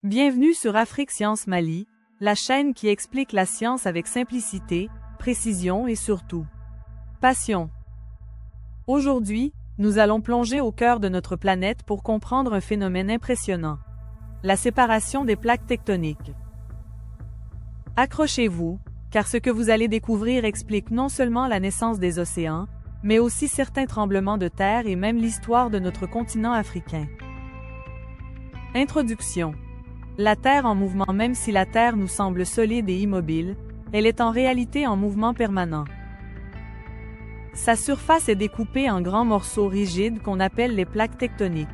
Bienvenue sur Afrique Science Mali, la chaîne qui explique la science avec simplicité, précision et surtout passion. Aujourd'hui, nous allons plonger au cœur de notre planète pour comprendre un phénomène impressionnant, la séparation des plaques tectoniques. Accrochez-vous, car ce que vous allez découvrir explique non seulement la naissance des océans, mais aussi certains tremblements de terre et même l'histoire de notre continent africain. Introduction. La Terre en mouvement. Même si la Terre nous semble solide et immobile, elle est en réalité en mouvement permanent. Sa surface est découpée en grands morceaux rigides qu'on appelle les plaques tectoniques.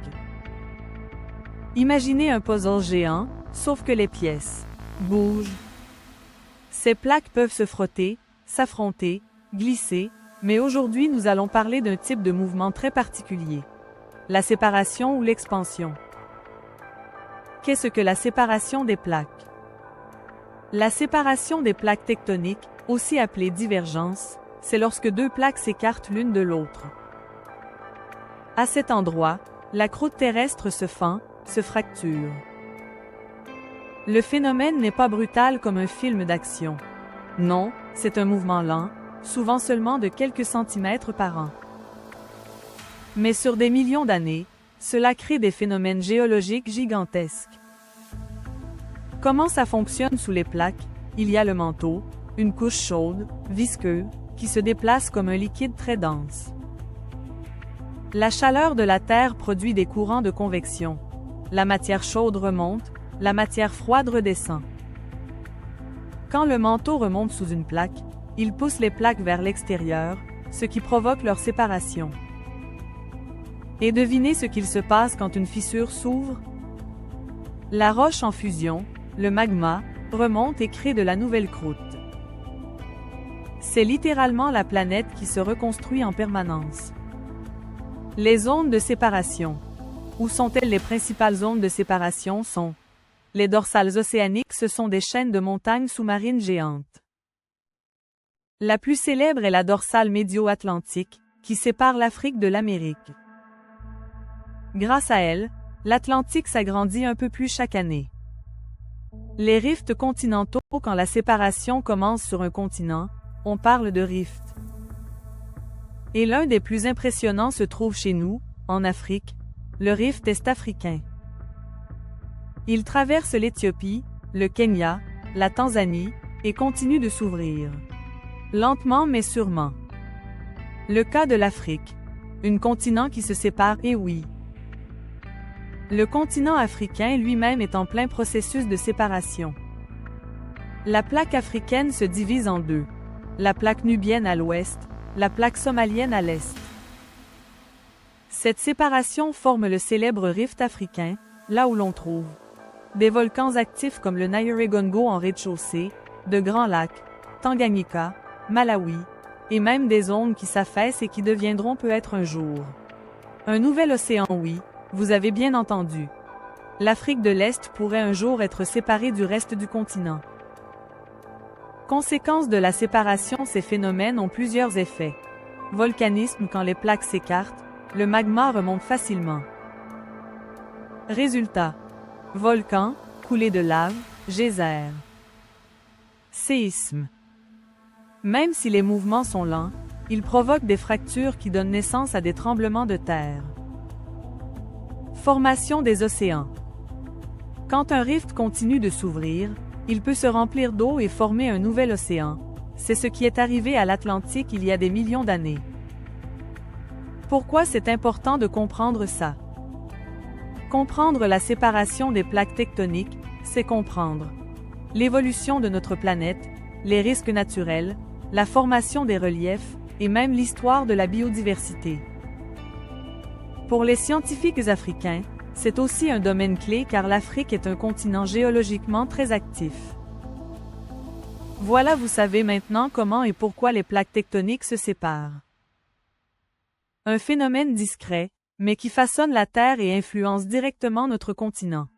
Imaginez un puzzle géant, sauf que les pièces bougent. Ces plaques peuvent se frotter, s'affronter, glisser, mais aujourd'hui nous allons parler d'un type de mouvement très particulier, la séparation ou l'expansion. Qu'est-ce que la séparation des plaques? La séparation des plaques tectoniques, aussi appelée divergence, c'est lorsque deux plaques s'écartent l'une de l'autre. À cet endroit, la croûte terrestre se fend, se fracture. Le phénomène n'est pas brutal comme un film d'action. Non, c'est un mouvement lent, souvent seulement de quelques centimètres par an. Mais sur des millions d'années, cela crée des phénomènes géologiques gigantesques. Comment ça fonctionne sous les plaques? Il y a le manteau, une couche chaude, visqueuse, qui se déplace comme un liquide très dense. La chaleur de la Terre produit des courants de convection. La matière chaude remonte, la matière froide redescend. Quand le manteau remonte sous une plaque, il pousse les plaques vers l'extérieur, ce qui provoque leur séparation. Et devinez ce qu'il se passe quand une fissure s'ouvre? La roche en fusion, le magma, remonte et crée de la nouvelle croûte. C'est littéralement la planète qui se reconstruit en permanence. Les zones de séparation. Où sont-elles? Les principales zones de séparation sont les dorsales océaniques. Ce sont des chaînes de montagnes sous-marines géantes. La plus célèbre est la dorsale médio-atlantique, qui sépare l'Afrique de l'Amérique. Grâce à elle, l'Atlantique s'agrandit un peu plus chaque année. Les rifts continentaux. Quand la séparation commence sur un continent, on parle de rift. Et l'un des plus impressionnants se trouve chez nous, en Afrique, le rift est-africain. Il traverse l'Éthiopie, le Kenya, la Tanzanie, et continue de s'ouvrir. Lentement mais sûrement. Le cas de l'Afrique, un continent qui se sépare, et oui. Le continent africain lui-même est en plein processus de séparation. La plaque africaine se divise en deux. La plaque nubienne à l'ouest, la plaque somalienne à l'est. Cette séparation forme le célèbre rift africain, là où l'on trouve des volcans actifs comme le Nyiragongo en rez-de-chaussée, de grands lacs, Tanganyika, Malawi, et même des zones qui s'affaissent et qui deviendront peut-être un jour un nouvel océan. Oui, vous avez bien entendu. L'Afrique de l'Est pourrait un jour être séparée du reste du continent. Conséquence de la séparation, ces phénomènes ont plusieurs effets. Volcanisme. Quand les plaques s'écartent, le magma remonte facilement. Résultat. Volcan, coulée de lave, geyser. Séisme. Même si les mouvements sont lents, ils provoquent des fractures qui donnent naissance à des tremblements de terre. Formation des océans. Quand un rift continue de s'ouvrir, il peut se remplir d'eau et former un nouvel océan. C'est ce qui est arrivé à l'Atlantique il y a des millions d'années. Pourquoi c'est important de comprendre ça? Comprendre la séparation des plaques tectoniques, c'est comprendre l'évolution de notre planète, les risques naturels, la formation des reliefs, et même l'histoire de la biodiversité. Pour les scientifiques africains, c'est aussi un domaine clé car l'Afrique est un continent géologiquement très actif. Voilà, vous savez maintenant comment et pourquoi les plaques tectoniques se séparent. Un phénomène discret, mais qui façonne la Terre et influence directement notre continent.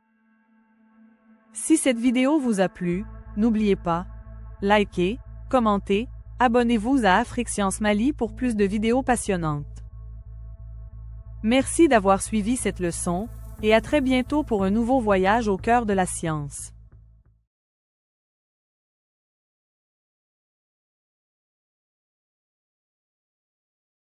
Si cette vidéo vous a plu, n'oubliez pas, likez, commentez, abonnez-vous à Afrique Science Mali pour plus de vidéos passionnantes. Merci d'avoir suivi cette leçon, Et à très bientôt pour un nouveau voyage au cœur de la science.